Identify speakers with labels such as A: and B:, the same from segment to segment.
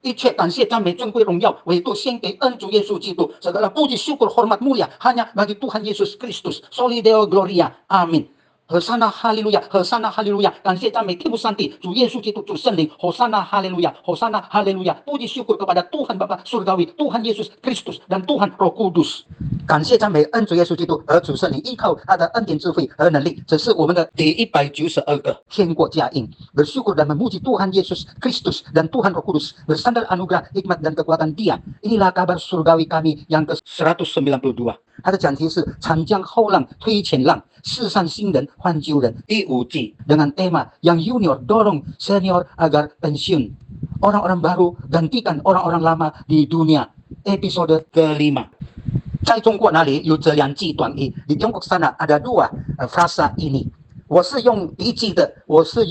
A: 一切感谢、赞美、尊贵、荣耀，唯独献给恩主耶稣基督。Segala puji, syukur, hormat, mulia hanya bagi Tuhan Yesus Kristus. Soli Deo Gloria. Amin. Hosana haleluya, hosana haleluya. 感谢赞美天父上帝，主耶稣基督，主圣灵。Hosana haleluya, hosana haleluya. Puji syukur kepada Tuhan Bapa Surgawi, Tuhan Yesus Kristus dan Tuhan Roh Kudus。感谢赞美恩主耶稣基督和主圣灵，依靠他的恩典智慧和能力。这是我们的第192个天国佳音。Bersyukur dan memuji Tuhan Yesus Kristus dan Tuhan Roh Kudus. Bersandar anugerah, hikmat dan kekuatan Dia. Inilah kabar surgawi kami yang ke192。它的讲题是长江后浪推前浪，世上新人换旧人。第5季 dengan tema yang junior dorong senior agar pensiun. Orang-orang baru gantikan orang-orang lama di dunia. Episode ke-5。在中国那里有这2句短语，di Tiongkok sana ada 2 frasa ini。我是用第1季的，我是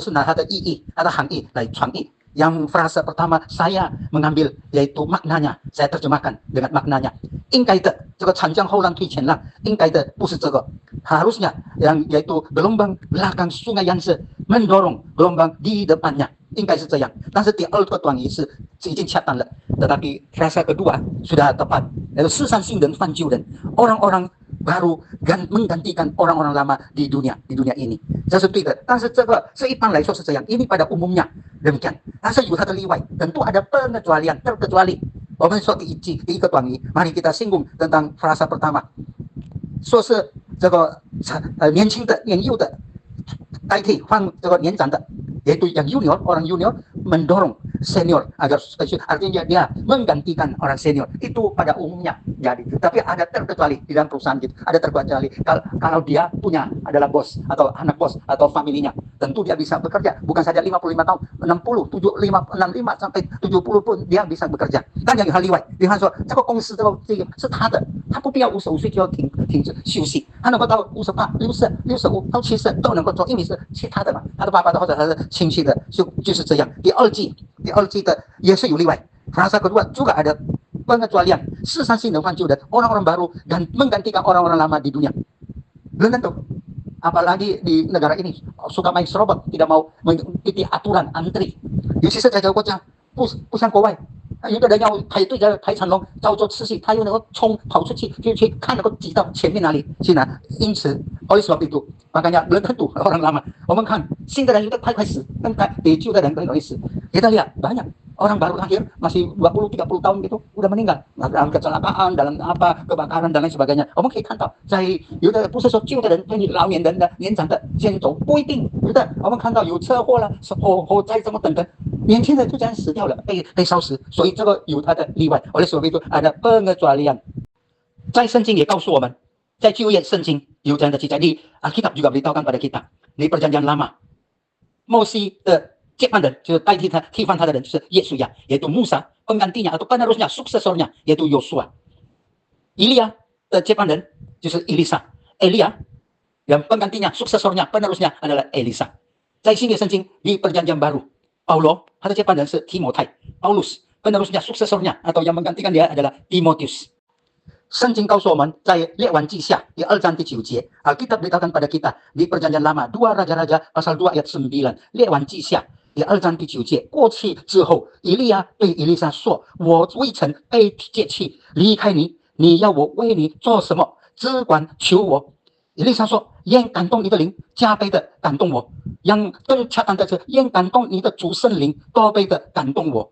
A: 拿它的意义、它的含义来传译。Yang frasa pertama saya mengambil yaitu maknanya, saya terjemahkan dengan maknanya. 应该的，这个长江后浪推前浪，应该的不是这个， harusnya yang yaitu gelombang belakang sungai yang mendorong gelombang di depannya， 应该是这样。但是第2个短语是已经恰当了， tetapi frasa kedua sudah tepat， yaitu 世上新人换旧人， orang-orang baru menggantikan orang-orang lama di dunia ini， 这是对的。但是这个是一般来说是这样， ini pada umumnya demikian。 但是有它的例外， tentu ada pengecualian terkecuali。 我们说第一个短语， mari kita singgung tentang frasa pertama， 说是这个年轻的、年幼的代替换这个年长的， yaitu yang junior, orang junior mendorong senior agar spesial, artinya dia menggantikan orang senior. Itu pada umumnya jadi, tapi ada terkecuali di dalam perusahaan gitu, ada terkecuali kalau dia punya adalah bos atau anak bos atau familinya, tentu dia bisa bekerja bukan saja 55 tahun, 60, 65 sampai 70 pun dia bisa bekerja。 但有例外， 比方说这个公司这个是他的， 他不必要55岁就要停止休息， 他能够到58、60、65到70都能够做，因为是他的嘛，他的爸爸的或者他的亲戚的，就是这样。第二季的也是有例外。 frasa kedua juga ada pengecualian， 世上新人换旧人， orang-orang baru dan menggantikan orang-orang lama di dunia。 belum tentu， apalagi di negara ini suka main serobot， tidak mau mengikuti aturan antri， 尤其是在这个国家， 不像国外， 有的人要排队在排长龙照做次序， 他又能够跑出去去看能够挤到前面哪里去拿。 因此 oleh sebab itu makanya belum tentu orang lama。 我们看新的人有的快死， 比旧的人更容易死。 kita lihat banyak orang baru lahir masih 20-30 tahun gitu udah meninggal dalam kecelakaan, dalam kebakaran dan lain sebagainya。 我们可以看到在有的不是说旧的人， 老年人的年长的先走， 不一定， 有的我们看到有车祸了， 火灾这么等等， 年轻人就这样死掉了， 被烧死。 所以这个有它的例外。 oleh sebab itu ada pengecualian。 在圣经也告诉我们， 在旧约圣经有这样的记载， di Alkitab juga beritahukan pada kita， di perjanjian lama Moses的接班人， 就是替换他的人， 就是耶稣亚， yaitu Musa penggantinya atau penerusnya suksesornya yaitu Yosua。 Elia的接班人就是 Elia， yang penggantinya suksesornya penerusnya adalah Elisa。 在新约圣经 di perjanjian baru Paulo 他的接班人是提摩太 Paulus， penerusnya suksesornya atau yang menggantikan dia adalah Timotius。 圣经告诉我们， 在列王记下 di 2 章第9节， Alkitab beritahukan pada kita di perjanjian lama 2 Raja-Raja pasal 2 ayat 9， 列王记下 第2章第9节， 过去之后， 以利亚对以利沙说， 我未曾被接去离开你， 你要我为你做什么， 只管求我。 以利沙说， 愿感动你的灵加倍的感动我， yang 更恰当的是， 愿感动你的主圣灵多倍的感动我。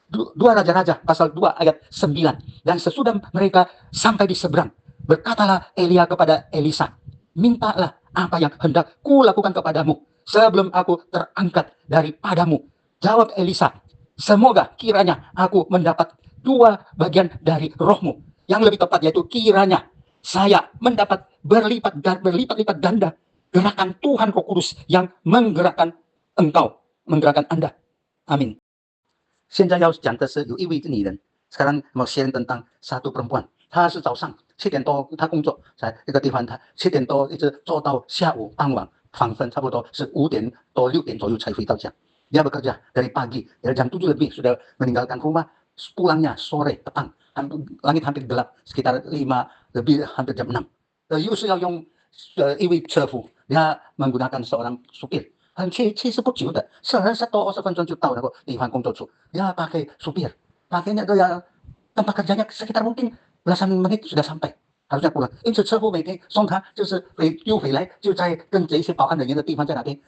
A: 2 Raja-Raja pasal 2 ayat 9. Dan sesudah mereka sampai di seberang, berkatalah Elia kepada Elisa, mintalah apa yang hendak kulakukan kepadamu sebelum aku terangkat daripadamu. Jawab Elisa, semoga kiranya aku mendapat 2 bagian dari rohmu. Yang lebih tepat yaitu kiranya saya mendapat berlipat-lipat ganda gerakan Tuhan Roh Kudus yang menggerakkan engkau, menggerakkan Anda. Amin。 现在要讲的是有一位女人， sekarang mau sharing tentang satu perempuan， 她是早上7点多， 她工作在一个地方， 她7点多一直做到下午傍晚黄昏，差不多是5点多6点左右才回到家。 Dia bekerja dari pagi, dari jam 7 lebih sudah meninggalkan rumah, pulangnya sore petang, langit hampir gelap, sekitar 5 lebih hampir jam 6。 又是要用一位车夫， dia menggunakan seorang supir 其实不久的，10多20分钟就到那个地方工作处。Ya pakai supir, pakainya itu ya tempat kerjanya sekitar mungkin belasan menit sudah sampai，harusnya pulang。因此车夫每天送他就是又回来，就在跟这些保安人员的地方在那边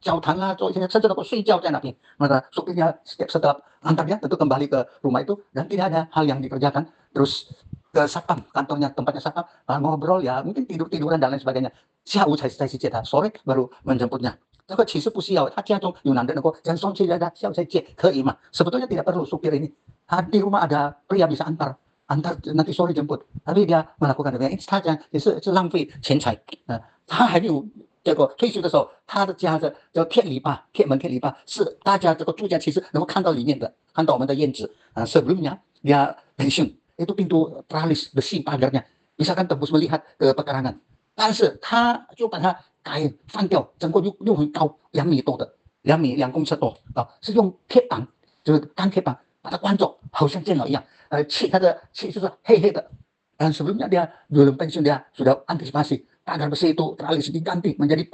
A: 交谈啊，做一些甚至能够睡觉在那边。Maka supirnya setelah antarnya tentu kembali ke rumah itu dan tidak ada hal yang dikerjakan. Terus ke satpam, kantornya tempatnya satpam, ngobrol ya mungkin tidur-tiduran dan lain sebagainya. 下午才去接他，sore baru menjemputnya。这个其实不需要，他家中有男的能够将送去下午才接，可以嘛？sebetulnya tidak perlu supir ini. Di rumah ada pria bisa antar nanti sore jemput， tapi dia melakukan demikian， 他这样也是浪费钱财。他还没有这个退休的时候，他的家的叫铁篱笆，铁门铁篱笆是大家这个住家其实能够看到里面的，看到我们的院子。sebelumnya dia pensiun itu pintu teralis besi pagarnya bisa kan tembus melihat ke pekarangan， 但是他就把它翻掉，整个又很高2米多的2公尺多是用铁板，就是钢铁板把它关着，好像电脑一样。它的漆就是黑黑的。sebelumnya dia belum pensiun dia sudah antisipasi pagar besi itu teralis diganti menjadi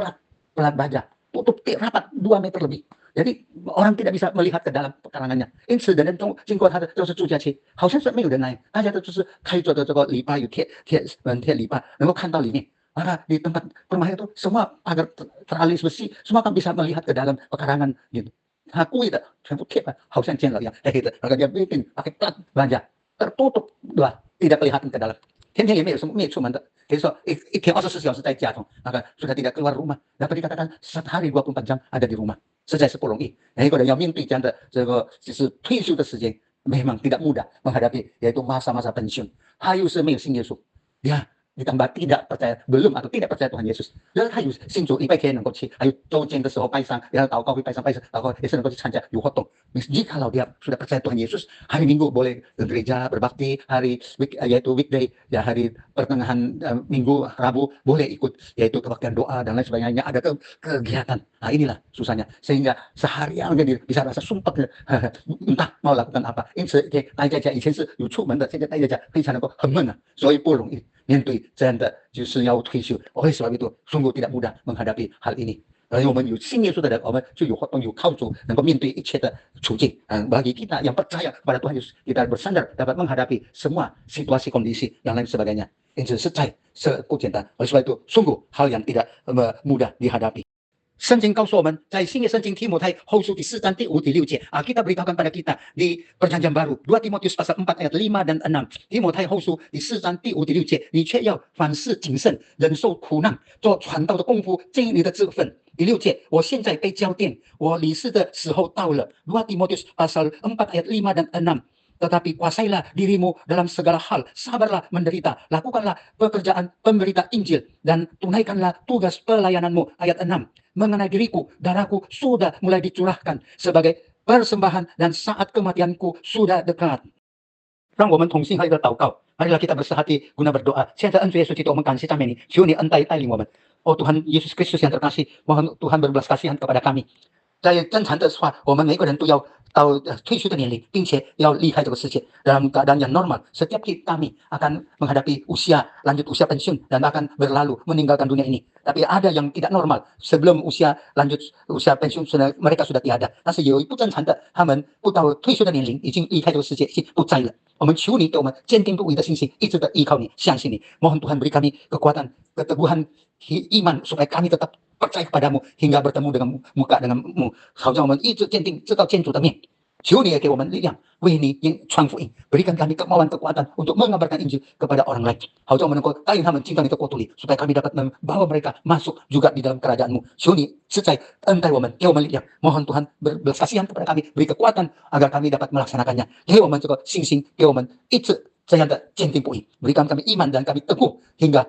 A: pelat baja, tutup rapat 2 meter lebih. Jadi orang tidak bisa melihat ke dalam pekarangannya。因此人经过他的都是住家区，好像是没有人来，大家都就是开着的这个篱笆，有铁篱笆，能够看到里面。Maka di tempat rumah itu semua pagar teralis besi, semua kan bisa melihat ke dalam pekarangan gitu. Kulit的全部贴了，好像见了一样，黑黑的。Maka dia bikin pakai plat baja tertutup tidak kelihatan ke dalam。天天也没有什么没有出门的，可以说一天24小时在家中，maka sudah tidak keluar rumah。dapat dikatakan 1 hari 24 jam ada di rumah， 实在是不容易。一个人要面对这样的这个就是退休的时间，memang tidak mudah menghadapi yaitu masa-masa pensiun。他又是没有信耶稣，ditambah tidak percaya belum atau tidak percaya Tuhan Yesus， 然后他有信主礼拜天能够去，还有周间的时候拜山，然后祷告会拜山，祷告也是能够去参加有活动。Jikalau dia sudah percaya Tuhan Yesus， hari Minggu boleh ke gereja berbakti， hari yaitu weekday ya hari pertengahan Minggu Rabu boleh ikut yaitu kebaktian doa dan lain sebagainya, ada kegiatan。inilah susahnya sehingga seharian dia bisa rasa sumpah entah mau lakukan apa。因此待在家以前是有出门的，现在待在家非常能够很闷啊，所以不容易。面对这样的就是要退休。oleh sebab itu sungguh tidak mudah menghadapi hal ini。我们有信耶稣的人，我们就有活动有靠主，能够面对一切的处境。bagi kita yang percaya kepada Tuhan Yesus， kita bersandar dapat menghadapi semua situasi kondisi yang lain sebagainya。因此实在是不简单。oleh sebab itu sungguh hal yang tidak mudah dihadapi。圣经告诉我们，在新约圣经提摩太后书第4章第5、第6节，Alkitab beritahukan pada kita di Perjanjian Baru 2 Timotius pasal 4 ayat 5 dan 6。提摩太后书第4章第5、第6节，你却要凡事谨慎，忍受苦难，做传道的功夫，尽你的职分。第6节，我现在被交奠，我离世的时候到了。2 Timotius pasal 4 ayat 5 dan 6。Tetapi kuasailah dirimu dalam segala hal, sabarlah menderita, lakukanlah pekerjaan pemberita Injil, dan tunaikanlah tugas pelayananmu. Ayat 6, mengenai diriku, darahku sudah mulai dicurahkan sebagai persembahan dan saat kematianku sudah dekat。让我们同心合一的祷告，marilah kita bersehati guna berdoa。亲爱的恩主耶稣基督，我们感谢赞美你，求你恩待带领我们。Tuhan Yesus Kristus yang terkasih， mohon Tuhan berbelas kasihan kepada kami。在正常的话，我们每个人都要到退休的年龄，并且要离开这个世界dalam keadaan yang normal。Setiap kami akan menghadapi lanjut usia pensiun dan akan berlalu meninggalkan dunia ini。Tapi ada yang tidak normal， sebelum lanjut usia pensiun mereka sudah tiada。但是有一不正常的，他们不到退休的年龄，已经离开这个世界，已经不在了。我们求你给我们坚定不移的信心，一直的依靠你，相信你。Mohon Tuhan beri kami kekuatan, keteguhan iman supaya kami tetap percaya kepadamu hingga bertemu dengan muka denganmu， 好像我们一直坚定知道见主的面。求你也给我们力量，为你传福音，berikan kami kemauan kekuatan untuk mengabarkan Injil kepada orang lain， 好像我们能够带领他们进到你的国度里，supaya kami dapat membawa mereka masuk juga di dalam kerajaanmu。求你实在恩待我们，给我们力量。Mohon Tuhan berbelas kasihan kepada kami， beri kekuatan agar kami dapat melaksanakannya。给我们这个信心，给我们一直这样的坚定不移，berikan kami iman dan kami teguh hingga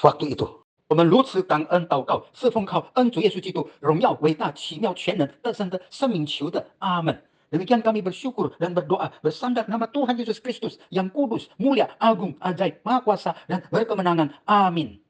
A: waktu itu。我们如此感恩祷告，是奉靠恩主耶稣基督荣耀、伟大、奇妙、全能、得胜的生命求的，阿门。Demikian kami bersyukur dan berdoa bersandar nama Tuhan Yesus Kristus yang kudus, mulia, agung, ajaib, maha kuasa dan berkemenangan. Amin.